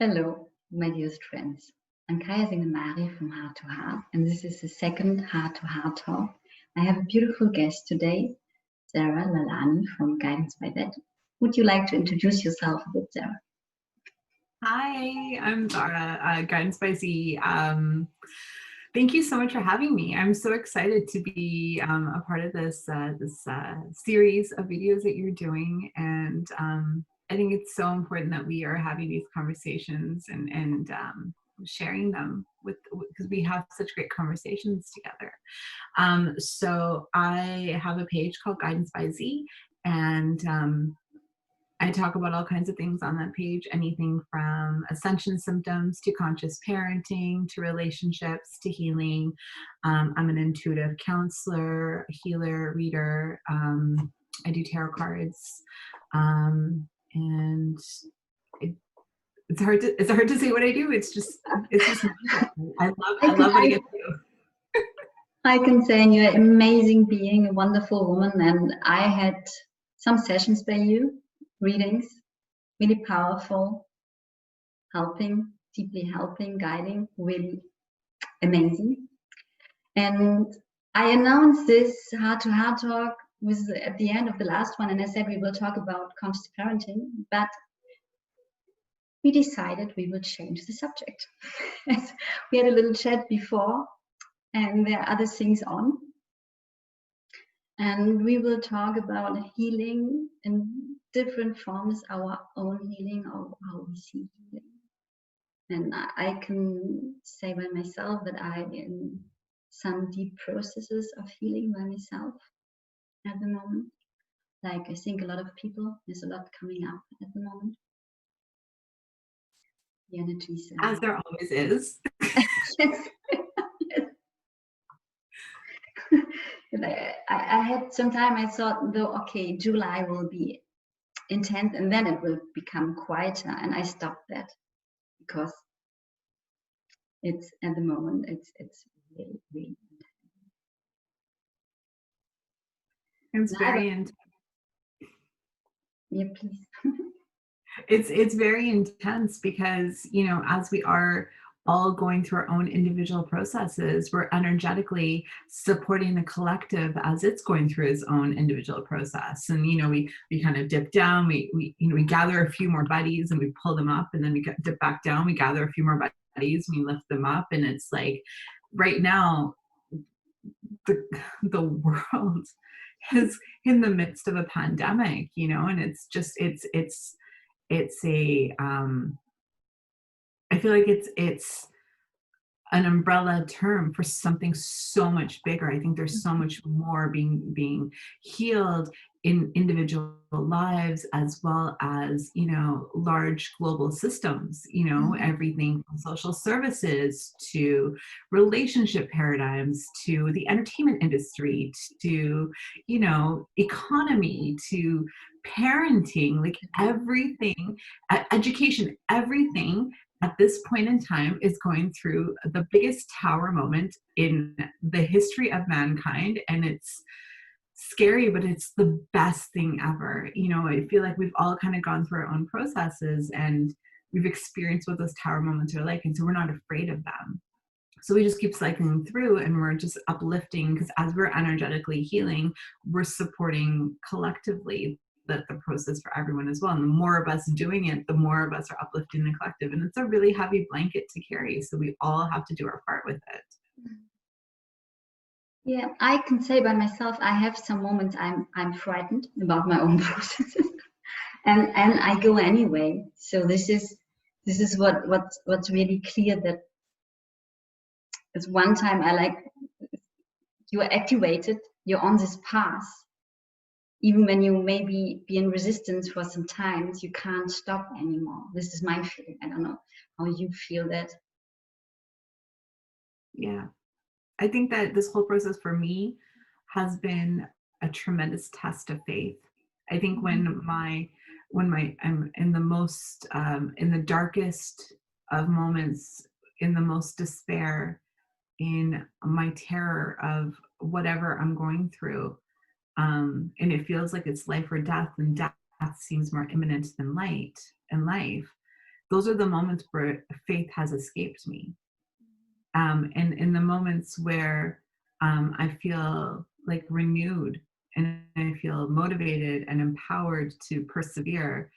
Hello, my dearest friends. I'm Kaya Mari from Heart to Heart, and this is the second Heart to Heart talk. I have a beautiful guest today, Zahra Lalani from Guidance by That. Would you like to introduce yourself a bit, Zahra? Hi, I'm Zahra, Guidance by Z. Thank you so much for having me. I'm so excited to be a part of this series of videos that you're doing, and I think it's so important that we are having these conversations and sharing them because we have such great conversations together. So I have a page called Guidance by Z, and I talk about all kinds of things on that page, anything from ascension symptoms to conscious parenting to relationships to healing. I'm an intuitive counselor, healer, reader. I do tarot cards, and it's hard to say what I do. It's just I love what I get to do. I can say you're an amazing being, a wonderful woman, and I had some sessions by you, readings, really powerful, helping, deeply helping, guiding, really amazing. And I announced this Heart to Heart talk was at the end of the last one, and I said we will talk about conscious parenting, but we decided we would change the subject. We had a little chat before, and there are other things on. And we will talk about healing in different forms, our own healing, or how we see healing. And I can say by myself that I'm in some deep processes of healing by myself at the moment. Like I think a lot of people, there's a lot coming up at the moment. The energies. As there always is. Yes. I had some time, I thought, though, okay, July will be intense and then it will become quieter. And I stopped that because it's at the moment, it's really, really It's very intense. Yeah, please. It's very intense because, as we are all going through our own individual processes, we're energetically supporting the collective as it's going through its own individual process. And, we kind of dip down, we gather a few more buddies and we pull them up, and then we dip back down, we gather a few more buddies, and we lift them up. And it's like right now, the world is in the midst of a pandemic, and it's just, it's a I feel like it's an umbrella term for something so much bigger. I think there's so much more being healed in individual lives as well as, large global systems, everything from social services to relationship paradigms to the entertainment industry to, economy to parenting, like everything, education, everything at this point in time is going through the biggest tower moment in the history of mankind. And it's scary, but it's the best thing ever. I feel like we've all kind of gone through our own processes and we've experienced what those tower moments are like. And so we're not afraid of them. So we just keep cycling through and we're just uplifting, because as we're energetically healing, we're supporting collectively the process for everyone as well. And the more of us doing it, the more of us are uplifting the collective. And it's a really heavy blanket to carry. So we all have to do our part with it. Yeah, I can say by myself, I have some moments I'm frightened about my own processes, and I go anyway. So this is what's really clear, that it's one time you are activated, you're on this path. Even when you maybe be in resistance for some times, you can't stop anymore. This is my feeling. I don't know how you feel that. Yeah. I think that this whole process for me has been a tremendous test of faith. I think when I'm in the most, in the darkest of moments, in the most despair, in my terror of whatever I'm going through, and it feels like it's life or death, and death seems more imminent than light and life, those are the moments where faith has escaped me. And in the moments where I feel like renewed and I feel motivated and empowered to persevere,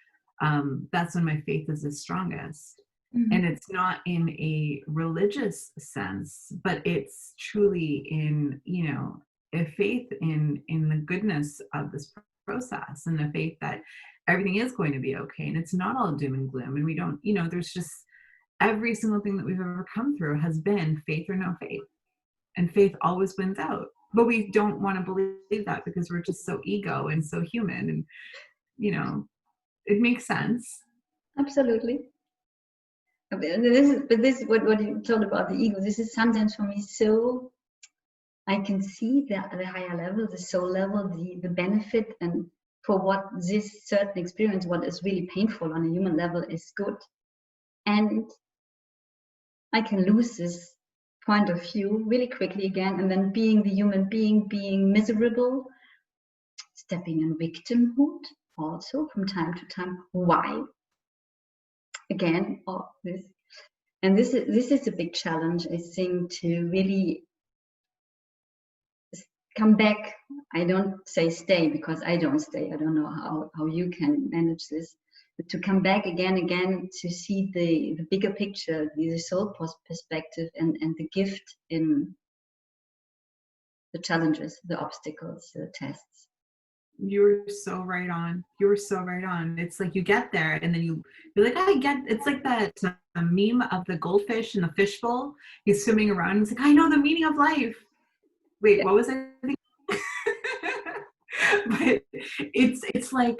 that's when my faith is the strongest. Mm-hmm. And it's not in a religious sense, but it's truly in, a faith in the goodness of this process, and the faith that everything is going to be okay. And it's not all doom and gloom. And we don't, there's just every single thing that we've ever come through has been faith or no faith. And faith always wins out. But we don't want to believe that because we're just so ego and so human. And, it makes sense. Absolutely. But this is what you told about the ego. This is sometimes for me so, I can see the higher level, the soul level, the benefit, and for what this certain experience, what is really painful on a human level, is good. And I can lose this point of view really quickly again, and then being the human being miserable, stepping in victimhood also from time to time. Why? Again, all this. And this is a big challenge, I think, to really come back. I don't say stay, because I don't stay. I don't know how you can manage this. But to come back again, to see the bigger picture, the soul perspective, and the gift in the challenges, the obstacles, the tests. You're so right on. You're so right on. It's like you get there and then you're like, it's like that meme of the goldfish in the fishbowl. He's swimming around and it's like, I know the meaning of life. Wait, yeah. What was I thinking? But it's like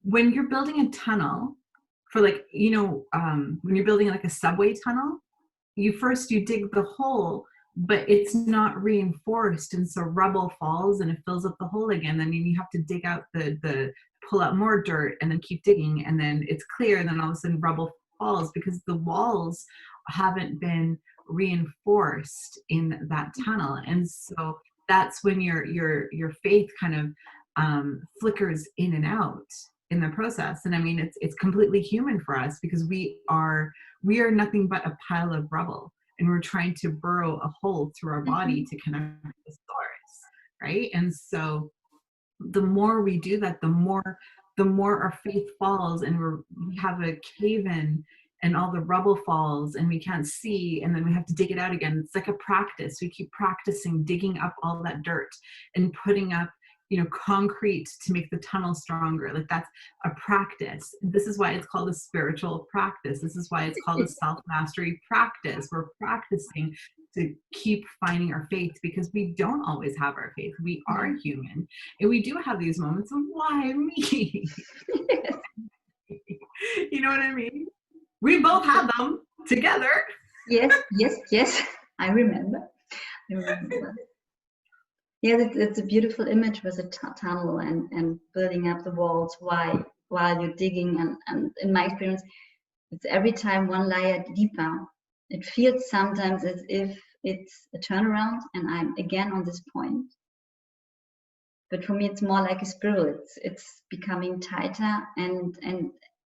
when you're building a tunnel for when you're building like a subway tunnel, you dig the hole, but it's not reinforced, and so rubble falls and it fills up the hole again. Then you have to dig out pull out more dirt and then keep digging, and then it's clear, and then all of a sudden rubble falls because the walls haven't been reinforced in that tunnel. And so that's when your faith kind of flickers in and out in the process. And I mean, it's completely human for us, because we are nothing but a pile of rubble, and we're trying to burrow a hole through our body to connect with the source, right? And so the more we do that, the more our faith falls, and we have a cave in, and all the rubble falls and we can't see, and then we have to dig it out again. It's like a practice. We keep practicing digging up all that dirt and putting up concrete to make the tunnel stronger. Like, that's a practice. This is why it's called a spiritual practice. This is why it's called a self-mastery practice. We're practicing to keep finding our faith, because we don't always have our faith. We are human, and we do have these moments of, why me? You know what I mean? We both have them together. Yes. I remember. Yeah, it's a beautiful image with a tunnel and building up the walls while you're digging. And in my experience, it's every time one layer deeper. It feels sometimes as if it's a turnaround and I'm again on this point. But for me, it's more like a spiral. It's becoming tighter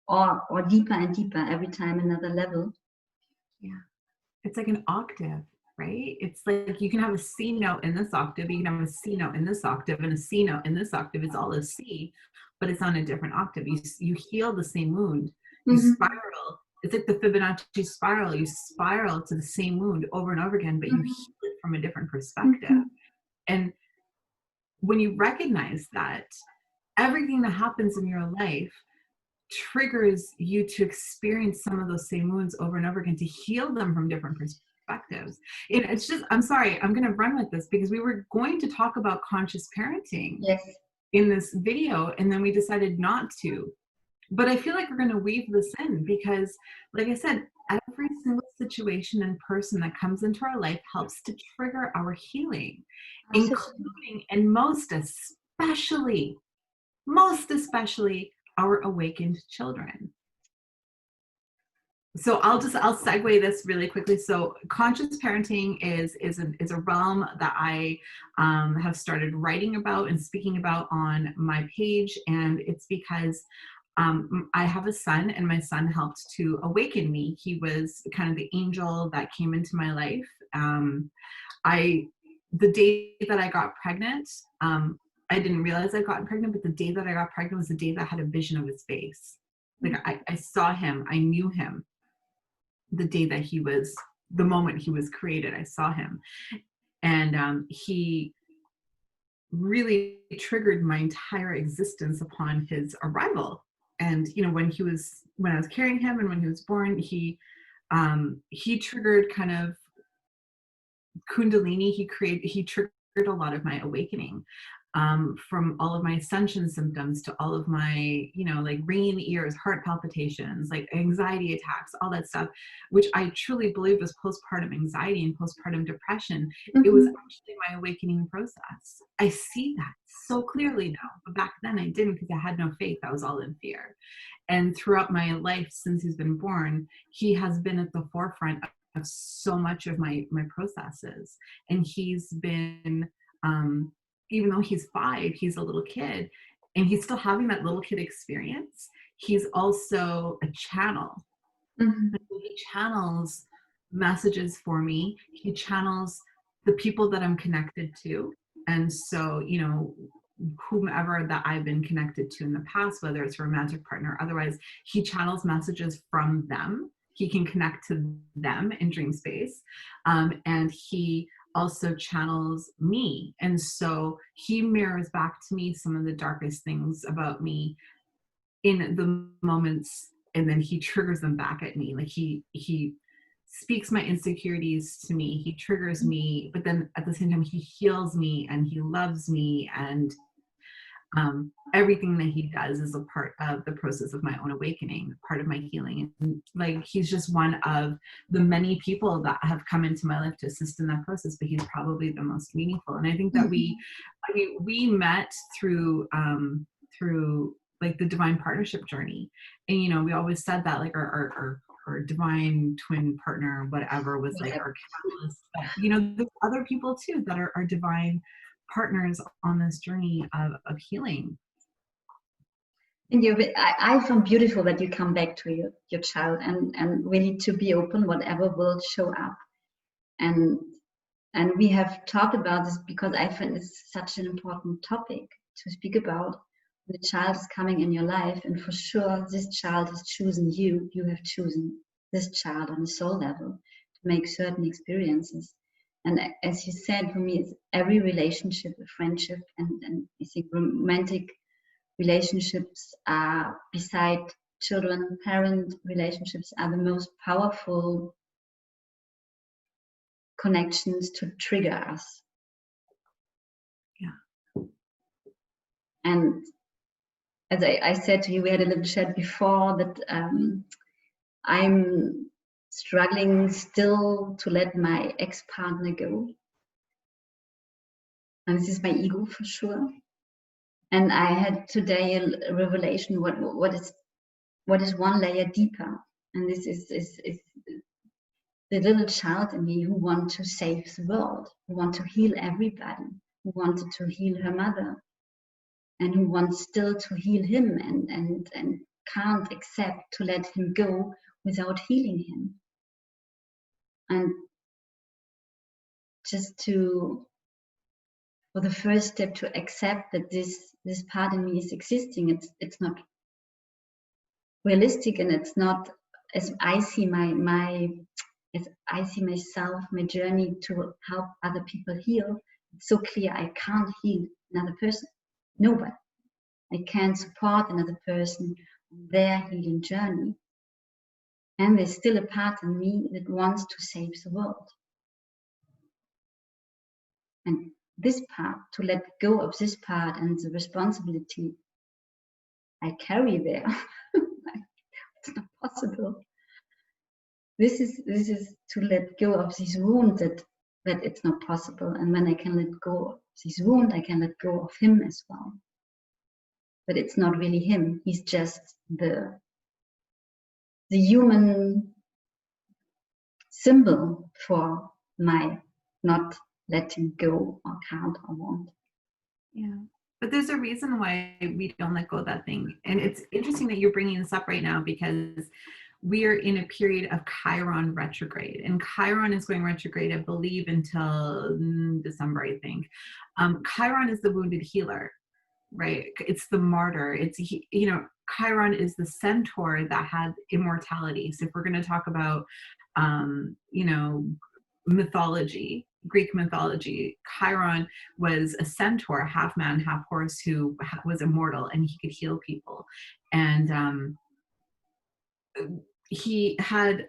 or deeper and deeper every time, another level. Yeah, it's like an octave. Right? It's like you can have a C note in this octave, you can have a C note in this octave, and a C note in this octave. It's all a C, but it's on a different octave. You heal the same wound. You spiral. It's like the Fibonacci spiral. You spiral to the same wound over and over again, but you heal it from a different perspective. And when you recognize that, everything that happens in your life triggers you to experience some of those same wounds over and over again, to heal them from different perspectives. And it's just, I'm sorry, I'm going to run with this, because we were going to talk about conscious parenting in this video, and then we decided not to. But I feel like we're going to weave this in, because, like I said, every single situation and person that comes into our life helps to trigger our healing, including and most especially our awakened children. So I'll segue this really quickly. So conscious parenting is a realm that I have started writing about and speaking about on my page, and it's because I have a son, and my son helped to awaken me. He was kind of the angel that came into my life. The day that I got pregnant, I didn't realize I'd gotten pregnant, but the day that I got pregnant was the day that I had a vision of his face. Like I saw him, I knew him. The day that the moment he was created, I saw him. And he really triggered my entire existence upon his arrival. And, when I was carrying him and when he was born, he triggered kind of Kundalini. He triggered a lot of my awakening, from all of my ascension symptoms to all of my, like ringing ears, heart palpitations, like anxiety attacks, all that stuff, which I truly believe was postpartum anxiety and postpartum depression. Mm-hmm. It was actually my awakening process. I see that so clearly now, but back then I didn't, because I had no faith. I was all in fear. And throughout my life since he's been born, he has been at the forefront of so much of my processes. And he's been, even though he's 5, he's a little kid, and he's still having that little kid experience. He's also a channel. Mm-hmm. He channels messages for me. He channels the people that I'm connected to. And so, whomever that I've been connected to in the past, whether it's a romantic partner or otherwise, he channels messages from them. He can connect to them in dream space. And he also channels me. And so he mirrors back to me some of the darkest things about me in the moments, and then he triggers them back at me. Like he speaks my insecurities to me, he triggers me, but then at the same time he heals me and he loves me, and everything that he does is a part of the process of my own awakening, part of my healing. And like, he's just one of the many people that have come into my life to assist in that process, but he's probably the most meaningful. And I think that we met through like the divine partnership journey. And we always said that like our divine twin partner, whatever, was like our catalyst. But there's other people too that are divine partners on this journey of healing. And I found beautiful that you come back to your child and really to be open, whatever will show up. And we have talked about this because I find it's such an important topic to speak about. The child is coming in your life, and for sure this child has chosen you. You have chosen this child on a soul level to make certain experiences. And as you said, for me, it's every relationship, a friendship, and I think romantic relationships are, beside children, parent relationships, are the most powerful connections to trigger us. Yeah. And as I said to you, we had a little chat before that I'm struggling still to let my ex-partner go. And this is my ego for sure. And I had today a revelation what is one layer deeper. And this is the little child in me who wants to save the world, who wants to heal everybody, who wanted to heal her mother, and who wants still to heal him and can't accept to let him go without healing him. And just for the first step to accept that this part in me is existing. It's not realistic, and it's not as I see as I see myself, my journey to help other people heal. It's so clear I can't heal another person. Nobody. I can't support another person on their healing journey. And there's still a part in me that wants to save the world. And this part, to let go of this part and the responsibility I carry there, it's not possible. This is to let go of this wound that it's not possible. And when I can let go of this wound, I can let go of him as well. But it's not really him. He's just the human symbol for my not letting go or can't or won't. Yeah. But there's a reason why we don't let go of that thing. And it's interesting that you're bringing this up right now, because we are in a period of Chiron retrograde. And Chiron is going retrograde, I believe, until December, I think. Chiron is the wounded healer, right? It's the martyr. It's, you know, Chiron is the centaur that had immortality. So if we're going to talk about, you know, mythology, Greek mythology, Chiron was a centaur, half man, half horse, who was immortal, and he could heal people. And he had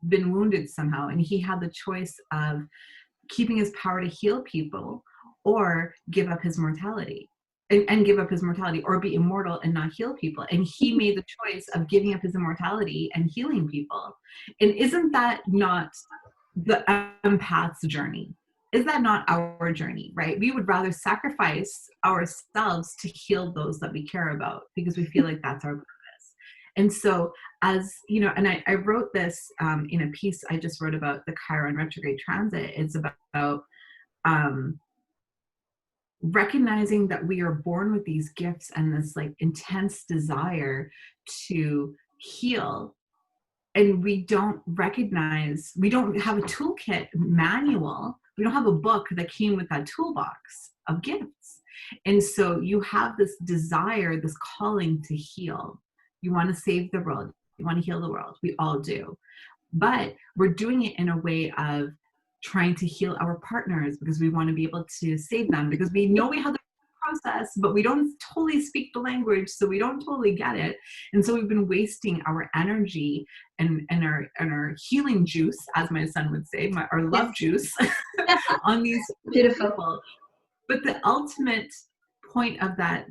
been wounded somehow, and he had the choice of keeping his power to heal people, or give up his mortality. And give up his mortality, or be immortal and not heal people. And he made the choice of giving up his immortality and healing people. And isn't that not the empath's journey? Is that not our journey, right? We would rather sacrifice ourselves to heal those that we care about, because we feel like that's our purpose. And so, as you know, and I wrote this in a piece I just wrote about the Chiron retrograde transit. It's about recognizing that we are born with these gifts and this like intense desire to heal, and we don't recognize, we don't have a toolkit manual, we don't have a book that came with that toolbox of gifts. And so you have this desire, this calling to heal. You want to save the world, you want to heal the world, we all do, but we're doing it in a way of trying to heal our partners because we want to be able to save them, because we know we have the process, but we don't totally speak the language, so we don't totally get it. And so we've been wasting our energy and our healing juice, as my son would say, our love juice, on these Beautiful people. But the ultimate point of that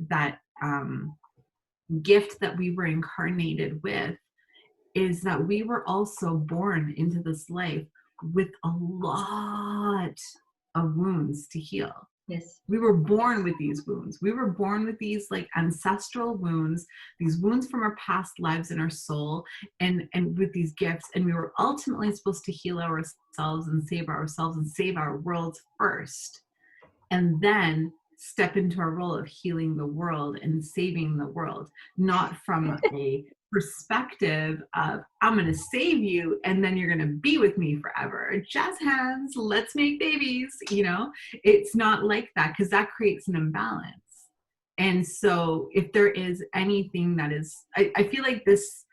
gift that we were incarnated with is that we were also born into this life with a lot of wounds to heal. Yes. We were born with these wounds. We were born with these like ancestral wounds, these wounds from our past lives in our soul, and with these gifts. And we were ultimately supposed to heal ourselves and save our world first, and then step into our role of healing the world and saving the world, not from a perspective of I'm going to save you and then you're going to be with me forever. Jazz hands, let's make babies. You know, it's not like that, because that creates an imbalance. And so if there is anything that is, I feel like this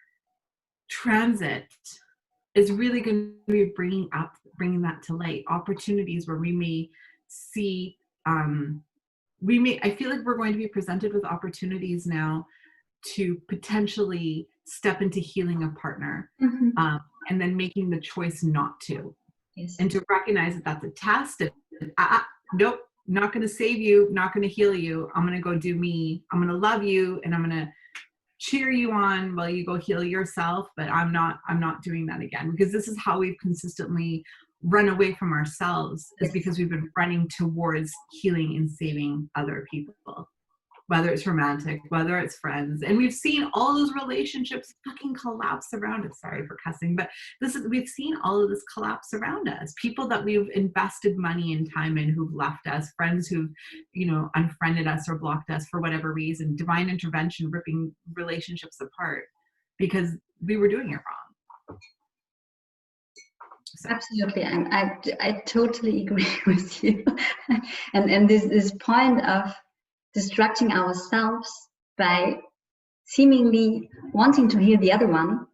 transit is really going to be bringing that to light, opportunities where we may see, I feel like we're going to be presented with opportunities now to potentially step into healing a partner, and then making the choice not to. Yes. And to recognize that that's a test. Nope, not going to save you, not going to heal you. I'm going to go do me. I'm going to love you, and I'm going to cheer you on while you go heal yourself. But I'm not doing that again, because this is how we've consistently run away from ourselves, is because we've been running towards healing and saving other people, whether it's romantic, whether it's friends. And we've seen all those relationships fucking collapse around us. Sorry for cussing, but we've seen all of this collapse around us. People that we've invested money and time in who've left us, friends who've, you know, unfriended us or blocked us for whatever reason, divine intervention ripping relationships apart because we were doing it wrong. So. Absolutely, and I totally agree with you. and this point of distracting ourselves by seemingly wanting to heal the other one,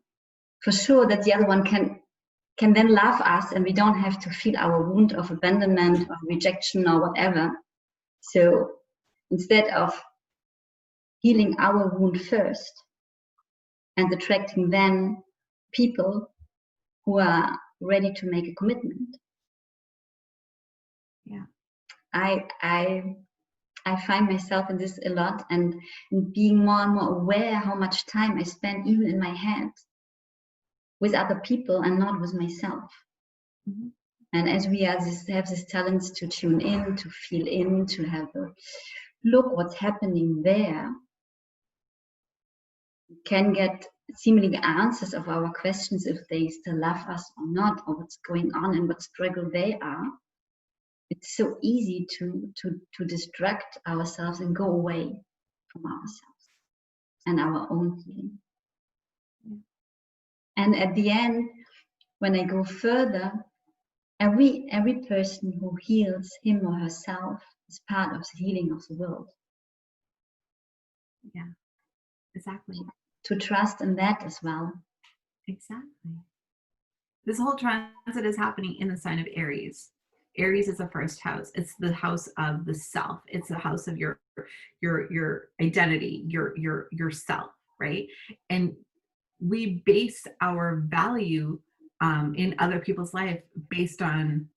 for sure that the other one can then love us, and we don't have to feel our wound of abandonment or rejection or whatever. So instead of healing our wound first and attracting then people who are ready to make a commitment. Yeah. I find myself in this a lot, and being more and more aware how much time I spend even in my head with other people and not with myself. Mm-hmm. And as we have this talents to tune in, to feel in, to have a look what's happening there, we can get seemingly answers of our questions if they still love us or not, or what's going on and what struggle they are. it's so easy to distract ourselves and go away from ourselves and our own healing. And at the end, when I go further, every person who heals him or herself is part of the healing of the world. Yeah, exactly. To trust in that as well. Exactly. This whole transit is happening in the sign of Aries. Aries is the first house. It's the house of the self. It's the house of your identity, your self, right? And we base our value in other people's life based on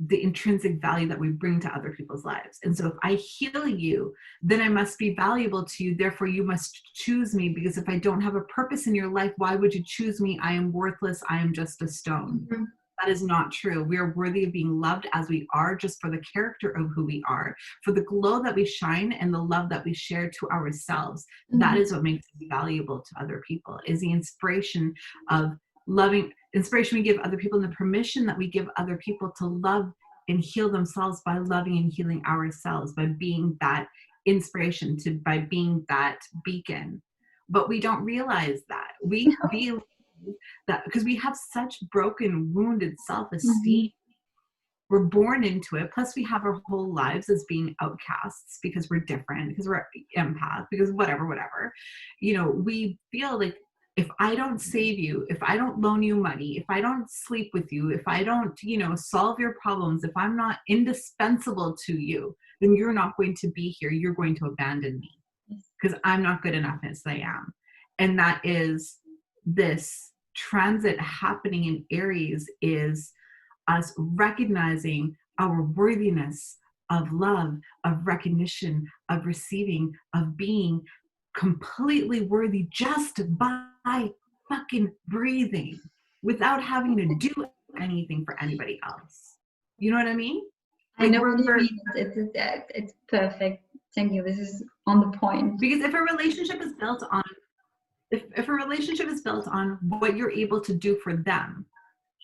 the intrinsic value that we bring to other people's lives. And so if I heal you, then I must be valuable to you. Therefore, you must choose me, because if I don't have a purpose in your life, why would you choose me? I am worthless. I am just a stone. Mm-hmm. That is not true. We are worthy of being loved as we are, just for the character of who we are, for the glow that we shine and the love that we share to ourselves. Mm-hmm. That is what makes us valuable to other people, is the inspiration of loving, inspiration we give other people, and the permission that we give other people to love and heal themselves by loving and healing ourselves, by being that inspiration, by being that beacon. But we don't realize that. We believe that because we have such broken, wounded self-esteem. Mm-hmm. We're born into it. Plus we have our whole lives as being outcasts because we're different, because we're empath, because whatever. We feel like, if I don't save you, if I don't loan you money, if I don't sleep with you, if I don't, solve your problems, if I'm not indispensable to you, then you're not going to be here. You're going to abandon me because I'm not good enough as I am. And that is this transit happening in Aries, is us recognizing our worthiness of love, of recognition, of receiving, of being completely worthy just by fucking breathing, without having to do anything for anybody else. You know what I mean? I know what you mean. It's perfect. Thank you. This is on the point. Because if a relationship is built on, if a relationship is built on what you're able to do for them,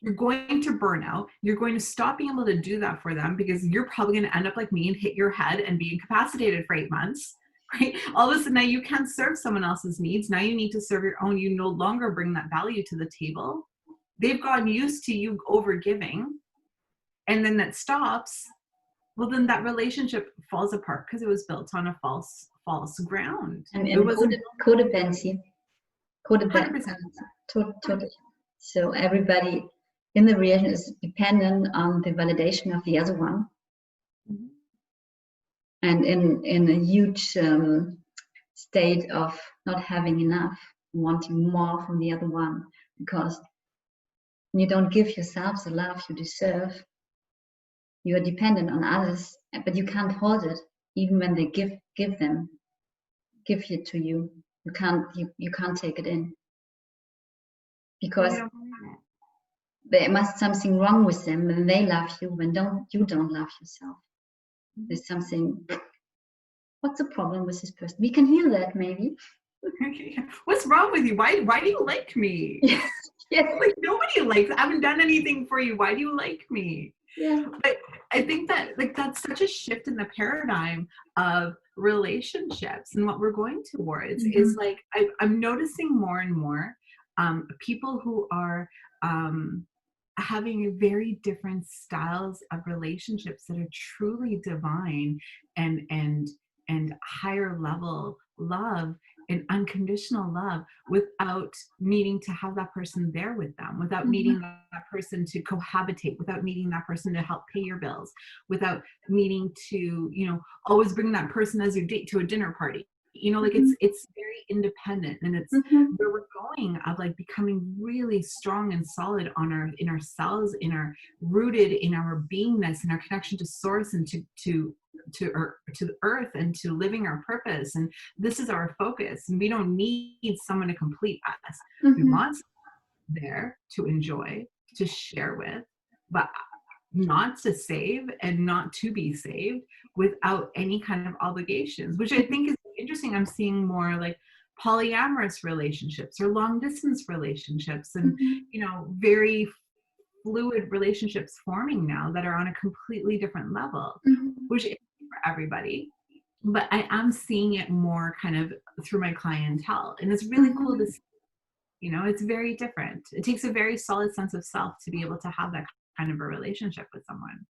you're going to burn out. You're going to stop being able to do that for them, because you're probably going to end up like me and hit your head and be incapacitated for 8 months. Right? All of a sudden now you can't serve someone else's needs. Now you need to serve your own. You no longer bring that value to the table. They've gotten used to you over giving, and then that stops. Well, then that relationship falls apart because it was built on a false ground. And it wasn't codependency. 100%. Totally. So everybody in the relation is dependent on the validation of the other one. Mm-hmm. And in a huge state of not having enough, wanting more from the other one, because when you don't give yourself the love you deserve, you are dependent on others, but you can't hold it. Even when they give it to you, you can't take it in, because there must something wrong with them when they love you, when you don't love yourself. There's something. What's the problem with this person? We can heal that, maybe. What's wrong with you? Why do you like me? Yes. Like, nobody likes. I haven't done anything for you. Why do you like me? Yeah. But I think that that's such a shift in the paradigm of relationships, and what we're going towards is like, I'm noticing more and more people who are having very different styles of relationships that are truly divine and higher level love and unconditional love, without needing to have that person there with them, without needing that person to cohabitate, without needing that person to help pay your bills, without needing to, always bring that person as your date to a dinner party. Like it's very independent, and it's where we're going, of like becoming really strong and solid in ourselves, rooted in our beingness and our connection to source and to the earth and to living our purpose. And this is our focus, and we don't need someone to complete us. We want someone there to enjoy, to share with, but not to save and not to be saved without any kind of obligations, which I think is interesting. I'm seeing more like polyamorous relationships or long distance relationships, and very fluid relationships forming now that are on a completely different level, which is for everybody. But I am seeing it more kind of through my clientele. And it's really cool to see, it's very different. It takes a very solid sense of self to be able to have that kind of a relationship with someone.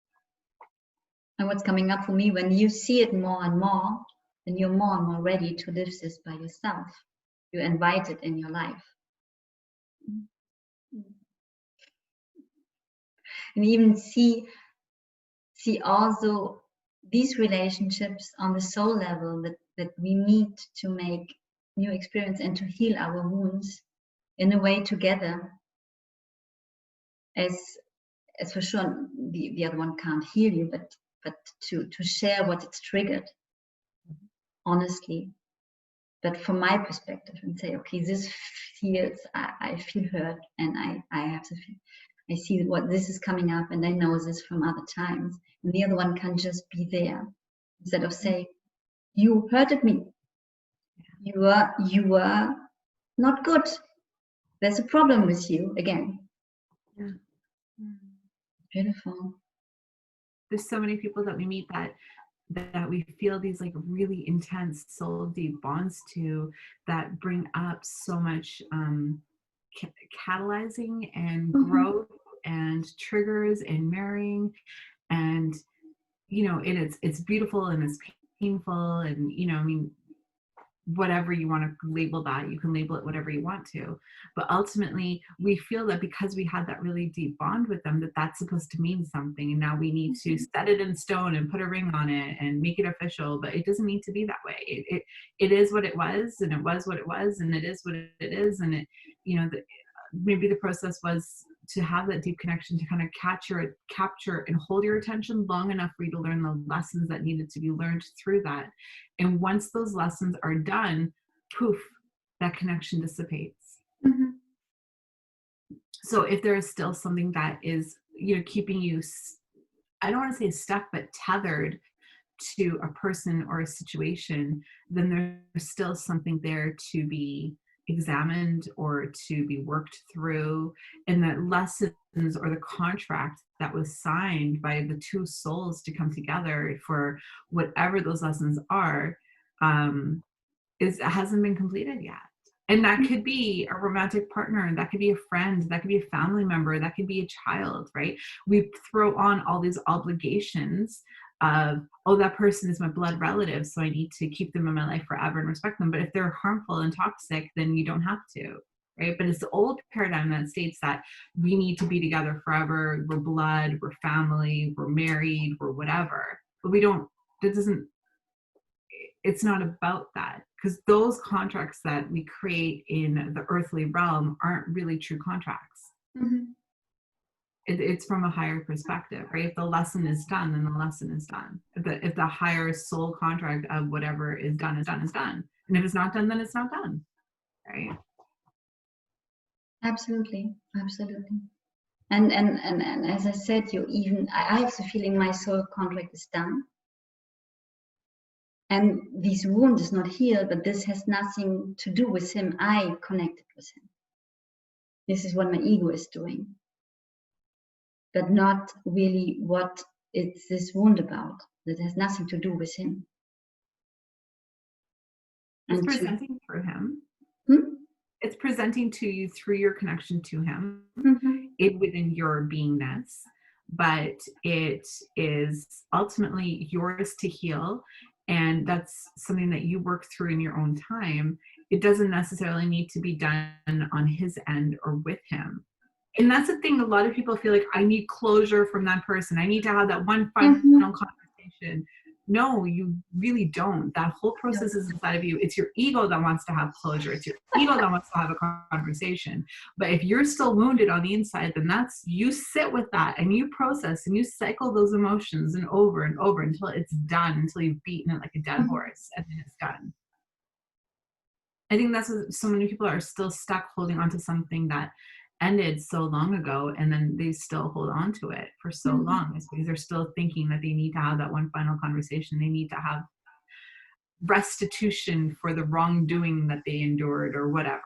And what's coming up for me, when you see it more and more, then you're more and more ready to live this by yourself. You invite it in your life. And even see also these relationships on the soul level that we need to make new experience and to heal our wounds in a way together. As for sure, the other one can't heal you, but to share what it's triggered, honestly. But from my perspective, and say, okay, this feels, I feel hurt, and I have to feel, I see what this is coming up, and I know this from other times. And the other one can just be there instead of saying, you hurted me. You were not good. There's a problem with you again. Yeah. Beautiful. There's so many people that we meet that we feel these like really intense soul deep bonds to, that bring up so much catalyzing and growth and triggers and marrying, and it's beautiful and it's painful, and I mean, whatever you want to label that, you can label it whatever you want to, but ultimately we feel that because we had that really deep bond with them, that's supposed to mean something, and now we need to set it in stone and put a ring on it and make it official. But it doesn't need to be that way. It is what it was, and it was what it was, and it is what it is. And it, maybe the process was to have that deep connection, to kind of capture and hold your attention long enough for you to learn the lessons that needed to be learned through that. And once those lessons are done, poof, that connection dissipates. So if there is still something that is, keeping you, I don't want to say stuck, but tethered to a person or a situation, then there's still something there to be examined or to be worked through. And that lessons or the contract that was signed by the two souls to come together for whatever those lessons are, hasn't been completed yet. And that could be a romantic partner, that could be a friend, that could be a family member, that could be a child, right? We throw on all these obligations of, oh, that person is my blood relative, so I need to keep them in my life forever and respect them. But if they're harmful and toxic, then you don't have to, right? But it's the old paradigm that states that we need to be together forever. We're blood, we're family, we're married, we're whatever. But it's not about that, because those contracts that we create in the earthly realm aren't really true contracts. It's from a higher perspective, right? If the lesson is done, then the lesson is done. If the higher soul contract of whatever is done is done is done, and if it's not done, then it's not done, right? Absolutely. And as I said, I have the feeling my soul contract is done. And this wound is not healed, but this has nothing to do with him. I connected with him. This is what my ego is doing, but not really what it's this wound about. That has nothing to do with him. It's presenting through him. It's presenting to you through your connection to him, it within your beingness, but it is ultimately yours to heal. And that's something that you work through in your own time. It doesn't necessarily need to be done on his end or with him. And that's the thing, a lot of people feel like, I need closure from that person. I need to have that one final conversation. No, you really don't. That whole process is inside of you. It's your ego that wants to have closure. It's your ego that wants to have a conversation. But if you're still wounded on the inside, then you sit with that and you process and you cycle those emotions and over until it's done, until you've beaten it like a dead horse, and then it's done. I think that's what so many people are still stuck holding on to something that ended so long ago, and then they still hold on to it for so long. It's because they're still thinking that they need to have that one final conversation. They need to have restitution for the wrongdoing that they endured or whatever,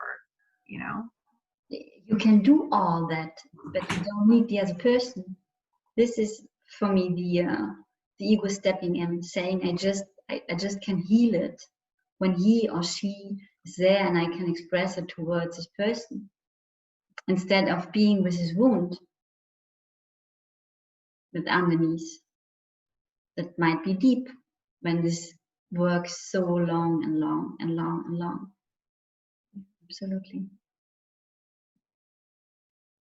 You can do all that, but you don't need the other person. This is for me the ego stepping in, saying I just can heal it when he or she is there, and I can express it towards this person instead of being with his wound with underneath that might be deep when this works so long and long and long and long. Absolutely.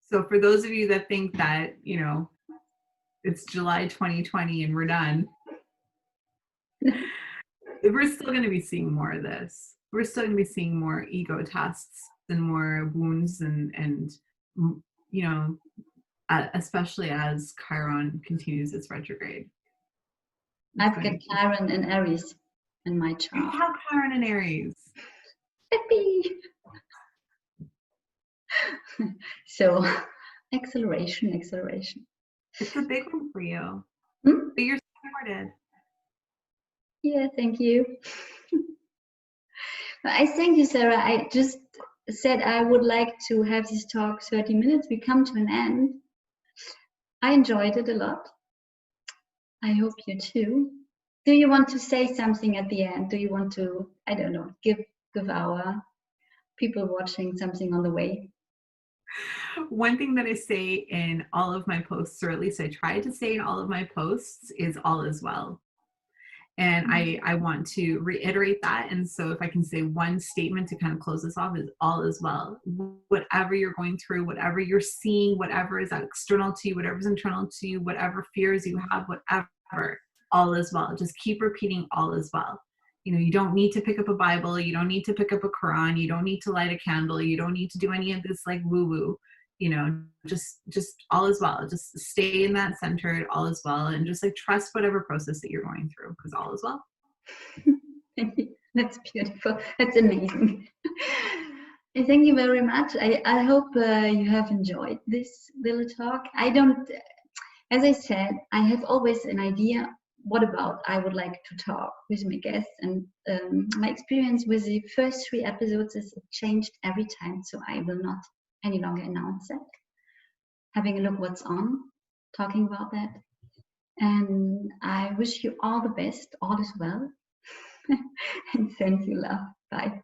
So for those of you that think that, you know, it's July 2020 and we're done, we're still going to be seeing more of this. We're still going to be seeing more ego tests and more wounds and you know, especially as Chiron continues its retrograde. I've got Chiron and Aries in my chart. You have Chiron and Aries. Happy. So acceleration. It's a big one for you. Hmm? But you're supported. Yeah, thank you. I thank you, Sarah. I just said I would like to have this talk 30 minutes. We come to an end. I enjoyed it a lot. I hope you too. Do you want to say something at the end? Do you want to, I don't know, give our people watching something on the way? One thing that I say in all of my posts, or at least I try to say in all of my posts, is all is well. And I want to reiterate that. And so if I can say one statement to kind of close this off, is all is well. Whatever you're going through, whatever you're seeing, whatever is external to you, whatever's internal to you, whatever fears you have, whatever, all is well. Just keep repeating all is well. You know, you don't need to pick up a Bible. You don't need to pick up a Quran. You don't need to light a candle. You don't need to do any of this like woo-woo. You know, just all is well. Just stay in that centered, all is well, and just like trust whatever process that you're going through, because all is well. Thank you. That's beautiful. That's amazing. And thank you very much. I hope you have enjoyed this little talk. I don't, as I said, I have always an idea what about I would like to talk with my guests, and my experience with the first 3 episodes is it changed every time, so I will not any longer announce that. Having a look what's on, talking about that. And I wish you all the best, all is well. And send you love. Bye.